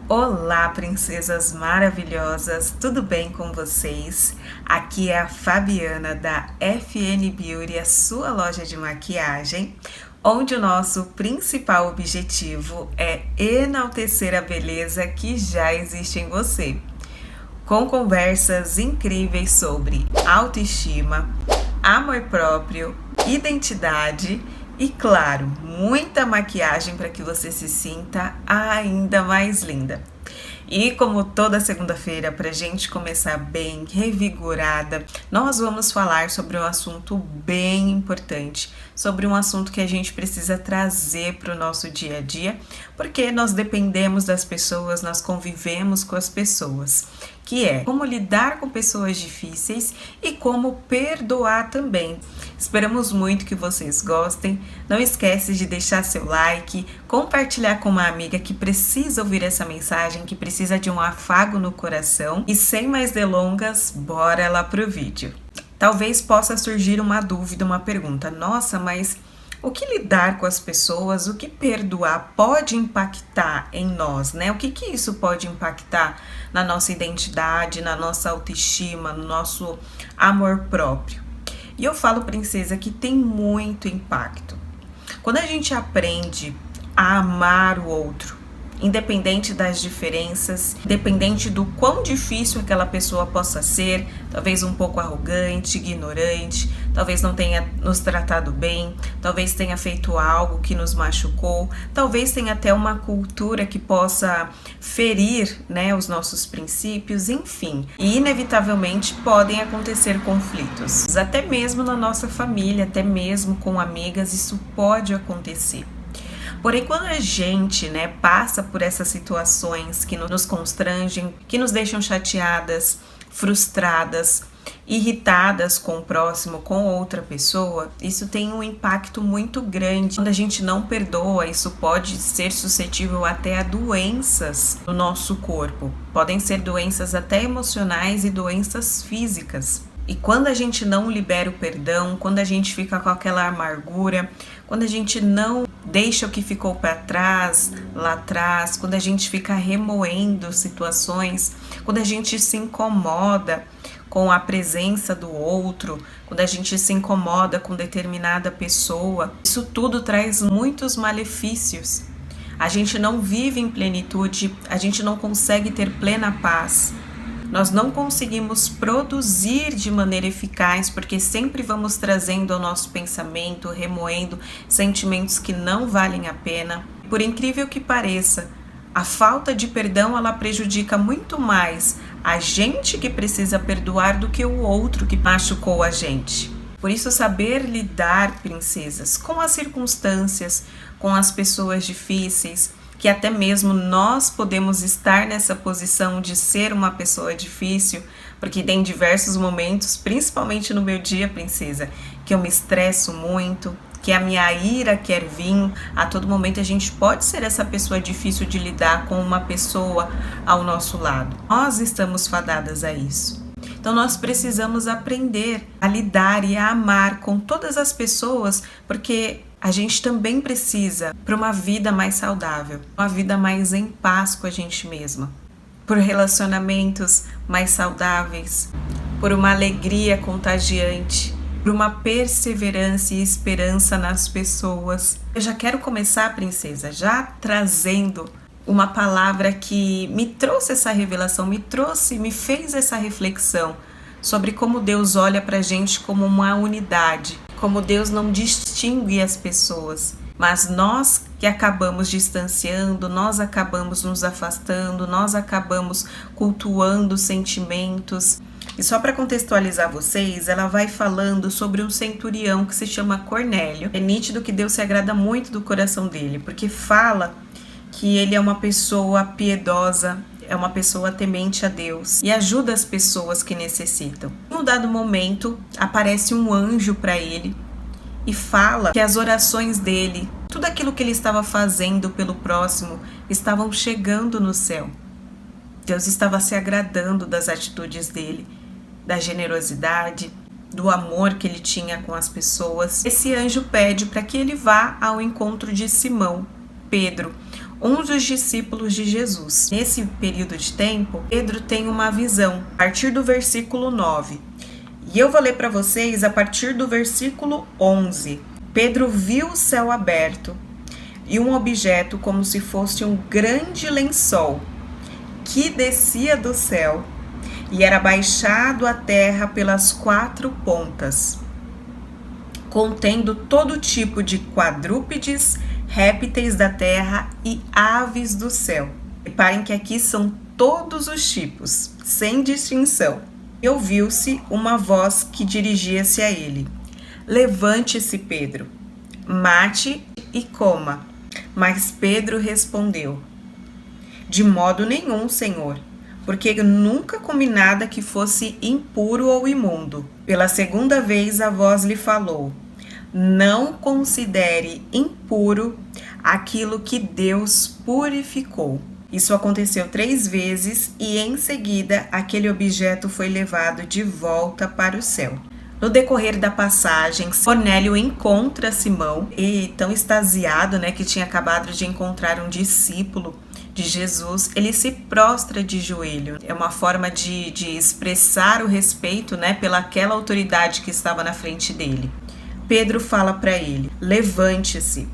Olá, princesas maravilhosas, tudo bem com vocês? Aqui é a Fabiana da FN Beauty, a sua loja de maquiagem, onde o nosso principal objetivo é enaltecer a beleza que já existe em você, com conversas incríveis sobre autoestima, amor próprio, identidade e, claro, muita maquiagem para que você se sinta ainda mais linda. E como toda segunda-feira, para a gente começar bem, revigorada, nós vamos falar sobre um assunto bem importante, sobre um assunto que a gente precisa trazer para o nosso dia a dia, porque nós dependemos das pessoas, nós convivemos com as pessoas, que é como lidar com pessoas difíceis e como perdoar também. Esperamos muito que vocês gostem. Não esquece de deixar seu like, compartilhar com uma amiga que precisa ouvir essa mensagem, que precisa de um afago no coração. E sem mais delongas, bora lá pro vídeo. Talvez possa surgir uma dúvida, uma pergunta. Nossa, mas o que lidar com as pessoas, o que perdoar pode impactar em nós, né? O que isso pode impactar na nossa identidade, na nossa autoestima, no nosso amor próprio? E eu falo, princesa, que tem muito impacto. Quando a gente aprende a amar o outro, independente das diferenças, independente do quão difícil aquela pessoa possa ser, talvez um pouco arrogante, ignorante, talvez não tenha nos tratado bem, talvez tenha feito algo que nos machucou, talvez tenha até uma cultura que possa ferir, né, os nossos princípios, enfim. E inevitavelmente podem acontecer conflitos, até mesmo na nossa família, até mesmo com amigas, isso pode acontecer. Porém, quando a gente, passa por essas situações que nos constrangem, que nos deixam chateadas, frustradas, irritadas com o próximo, com outra pessoa, isso tem um impacto muito grande. Quando a gente não perdoa, isso pode ser suscetível até a doenças no nosso corpo. Podem ser doenças até emocionais e doenças físicas. E quando a gente não libera o perdão, quando a gente fica com aquela amargura, quando a gente não deixa o que ficou para trás, lá atrás, quando a gente fica remoendo situações, quando a gente se incomoda com a presença do outro, quando a gente se incomoda com determinada pessoa, isso tudo traz muitos malefícios. A gente não vive em plenitude, a gente não consegue ter plena paz. Nós não conseguimos produzir de maneira eficaz porque sempre vamos trazendo ao nosso pensamento, remoendo sentimentos que não valem a pena. Por incrível que pareça, a falta de perdão ela prejudica muito mais a gente que precisa perdoar do que o outro que machucou a gente. Por isso, saber lidar, princesas, com as circunstâncias, com as pessoas difíceis, que até mesmo nós podemos estar nessa posição de ser uma pessoa difícil, porque tem diversos momentos, principalmente no meu dia, princesa, que eu me estresso muito, que a minha ira quer vir, a todo momento a gente pode ser essa pessoa difícil de lidar com uma pessoa ao nosso lado. Nós estamos fadadas a isso. Então nós precisamos aprender a lidar e a amar com todas as pessoas, porque a gente também precisa para uma vida mais saudável, uma vida mais em paz com a gente mesma, por relacionamentos mais saudáveis, por uma alegria contagiante, por uma perseverança e esperança nas pessoas. Eu já quero começar, princesa, já trazendo uma palavra que me trouxe essa revelação, me fez essa reflexão sobre como Deus olha pra gente como uma unidade, como Deus não distingue as pessoas, mas nós que acabamos distanciando, nós acabamos nos afastando, nós acabamos cultuando sentimentos. E só para contextualizar vocês, ela vai falando sobre um centurião que se chama Cornélio. É nítido que Deus se agrada muito do coração dele, porque fala que ele é uma pessoa piedosa, é uma pessoa temente a Deus e ajuda as pessoas que necessitam. Em um dado momento, aparece um anjo para ele e fala que as orações dele, tudo aquilo que ele estava fazendo pelo próximo, estavam chegando no céu. Deus estava se agradando das atitudes dele, da generosidade, do amor que ele tinha com as pessoas. Esse anjo pede para que ele vá ao encontro de Simão, Pedro, um dos discípulos de Jesus. Nesse período de tempo, Pedro tem uma visão, a partir do versículo 9. E eu vou ler para vocês a partir do versículo 11. Pedro viu o céu aberto e um objeto como se fosse um grande lençol que descia do céu e era baixado à terra pelas 4 pontas, contendo todo tipo de quadrúpedes, répteis da terra e aves do céu. Reparem que aqui são todos os tipos, sem distinção. E ouviu-se uma voz que dirigia-se a ele: levante-se, Pedro, mate e coma. Mas Pedro respondeu: de modo nenhum, Senhor, porque eu nunca comi nada que fosse impuro ou imundo. Pela segunda vez a voz lhe falou: não considere impuro aquilo que Deus purificou. Isso aconteceu 3 vezes e em seguida aquele objeto foi levado de volta para o céu. No decorrer da passagem, Cornélio encontra Simão e, tão extasiado, que tinha acabado de encontrar um discípulo de Jesus, ele se prostra de joelho. É uma forma de expressar o respeito, pelaquela autoridade que estava na frente dele. Pedro fala para ele: levante-se,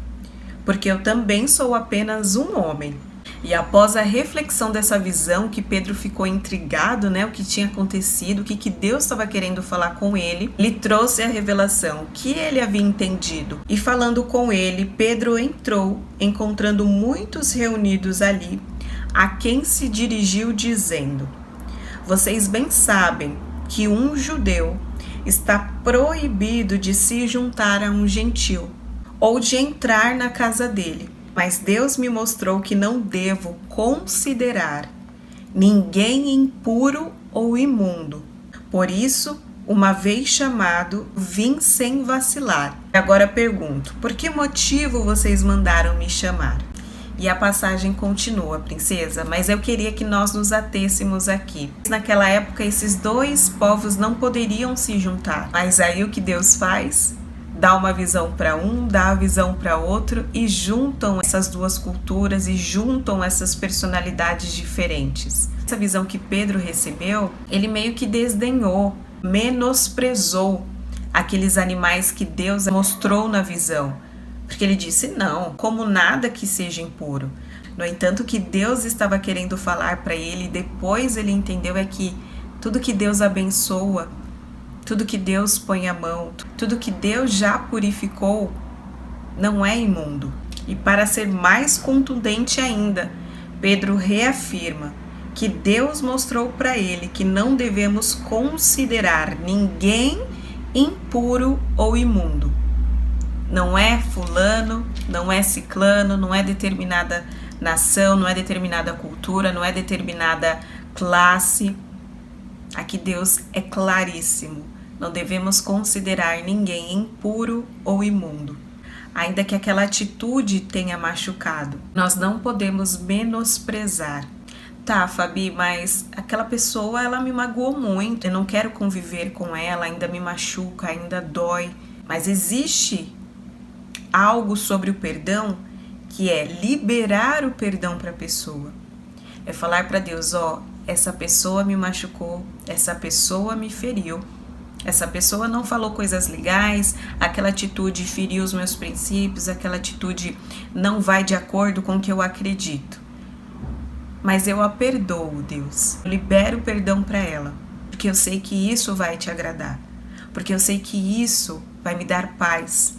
porque eu também sou apenas um homem. E após a reflexão dessa visão, que Pedro ficou intrigado, o que tinha acontecido, o que Deus estava querendo falar com ele, lhe trouxe a revelação que ele havia entendido. E falando com ele, Pedro entrou, encontrando muitos reunidos ali, a quem se dirigiu dizendo: vocês bem sabem que um judeu está proibido de se juntar a um gentil ou de entrar na casa dele. Mas Deus me mostrou que não devo considerar ninguém impuro ou imundo. Por isso, uma vez chamado, vim sem vacilar. Agora pergunto: por que motivo vocês mandaram me chamar? E a passagem continua, princesa, mas eu queria que nós nos atêssemos aqui. Naquela época, esses 2 povos não poderiam se juntar. Mas aí o que Deus faz? Dá uma visão para um, dá a visão para outro e juntam essas 2 culturas e juntam essas personalidades diferentes. Essa visão que Pedro recebeu, ele meio que desdenhou, menosprezou aqueles animais que Deus mostrou na visão. Porque ele disse: não, como nada que seja impuro. No entanto, o que Deus estava querendo falar para ele, depois ele entendeu, é que tudo que Deus abençoa, tudo que Deus põe a mão, tudo que Deus já purificou, não é imundo. E para ser mais contundente ainda, Pedro reafirma que Deus mostrou para ele que não devemos considerar ninguém impuro ou imundo. Não é fulano, não é ciclano, não é determinada nação, não é determinada cultura, não é determinada classe. Aqui Deus é claríssimo. Não devemos considerar ninguém impuro ou imundo, ainda que aquela atitude tenha machucado. Nós não podemos menosprezar. Tá, Fabi, mas aquela pessoa, ela me magoou muito, eu não quero conviver com ela, ainda me machuca, ainda dói. Mas existe algo sobre o perdão que é liberar o perdão para a pessoa. É falar para Deus: essa pessoa me machucou, essa pessoa me feriu, essa pessoa não falou coisas legais, aquela atitude feriu os meus princípios, aquela atitude não vai de acordo com o que eu acredito. Mas eu a perdoo, Deus. Eu libero o perdão para ela, porque eu sei que isso vai te agradar, porque eu sei que isso vai me dar paz.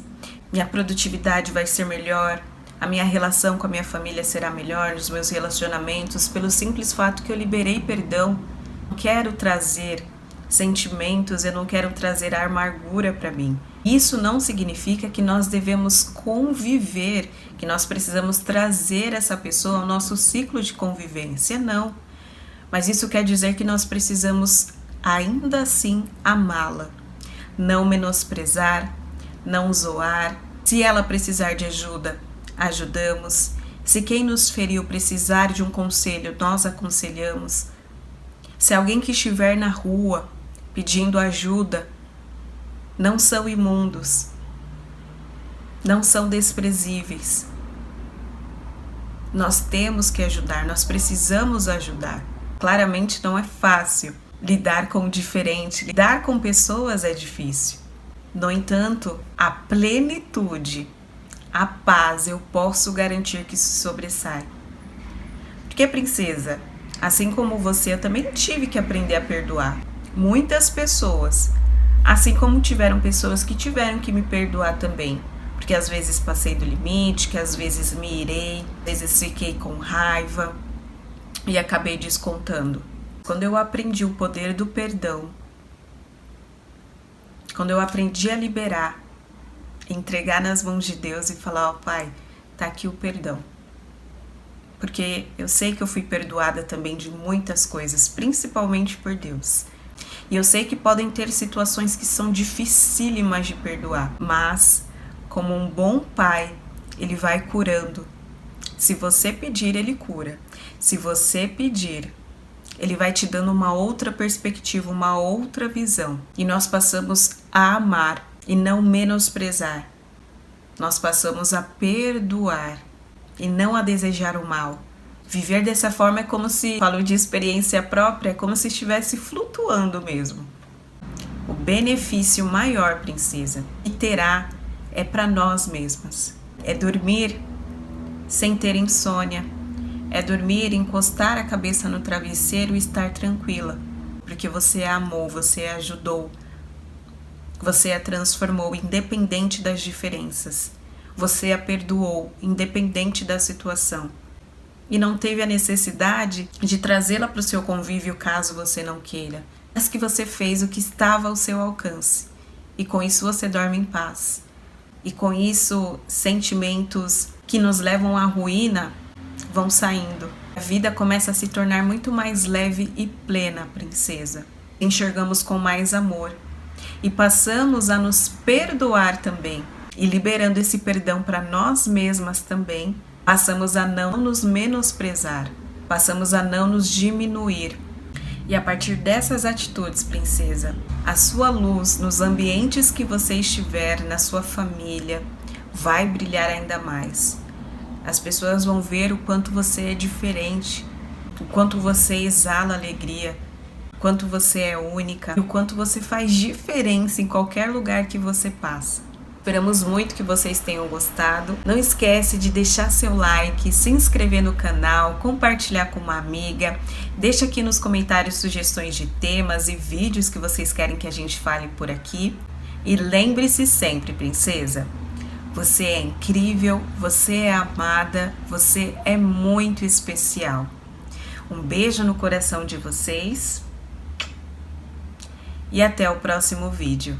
Minha produtividade vai ser melhor, a minha relação com a minha família será melhor, os meus relacionamentos, pelo simples fato que eu liberei perdão. Não quero trazer sentimentos, eu não quero trazer amargura para mim. Isso não significa que nós devemos conviver, que nós precisamos trazer essa pessoa ao nosso ciclo de convivência, não. Mas isso quer dizer que nós precisamos ainda assim amá-la, não menosprezar, não zoar. Se ela precisar de ajuda, ajudamos. Se quem nos feriu precisar de um conselho, nós aconselhamos. Se alguém que estiver na rua pedindo ajuda, não são imundos, não são desprezíveis. Nós temos que ajudar, nós precisamos ajudar. Claramente não é fácil lidar com o diferente, lidar com pessoas é difícil. No entanto, a plenitude, a paz, eu posso garantir que se sobressai. Porque, princesa, assim como você, eu também tive que aprender a perdoar. Muitas pessoas, assim como tiveram pessoas que tiveram que me perdoar também. Porque às vezes passei do limite, que às vezes me irei, às vezes fiquei com raiva e acabei descontando. Quando eu aprendi o poder do perdão, quando eu aprendi a liberar, entregar nas mãos de Deus e falar, ó Pai, tá aqui o perdão. Porque eu sei que eu fui perdoada também de muitas coisas, principalmente por Deus. E eu sei que podem ter situações que são dificílimas de perdoar, mas como um bom pai, ele vai curando. Se você pedir, ele cura. Se você pedir, ele vai te dando uma outra perspectiva, uma outra visão. E nós passamos a amar e não menosprezar. Nós passamos a perdoar e não a desejar o mal. Viver dessa forma é como se, falo de experiência própria, é como se estivesse flutuando mesmo. O benefício maior, princesa, que terá é para nós mesmas. É dormir sem ter insônia. É dormir, encostar a cabeça no travesseiro e estar tranquila. Porque você a amou, você a ajudou. Você a transformou, independente das diferenças. Você a perdoou, independente da situação. E não teve a necessidade de trazê-la para o seu convívio caso você não queira. Mas que você fez o que estava ao seu alcance. E com isso você dorme em paz. E com isso, sentimentos que nos levam à ruína vão saindo. A vida começa a se tornar muito mais leve e plena, princesa. Enxergamos com mais amor. E passamos a nos perdoar também. E liberando esse perdão para nós mesmas também, passamos a não nos menosprezar. Passamos a não nos diminuir. E a partir dessas atitudes, princesa, a sua luz nos ambientes que você estiver, na sua família, vai brilhar ainda mais. As pessoas vão ver o quanto você é diferente, o quanto você exala alegria, o quanto você é única, e o quanto você faz diferença em qualquer lugar que você passa. Esperamos muito que vocês tenham gostado. Não esquece de deixar seu like, se inscrever no canal, compartilhar com uma amiga. Deixa aqui nos comentários sugestões de temas e vídeos que vocês querem que a gente fale por aqui. E lembre-se sempre, princesa, você é incrível, você é amada, você é muito especial. Um beijo no coração de vocês e até o próximo vídeo.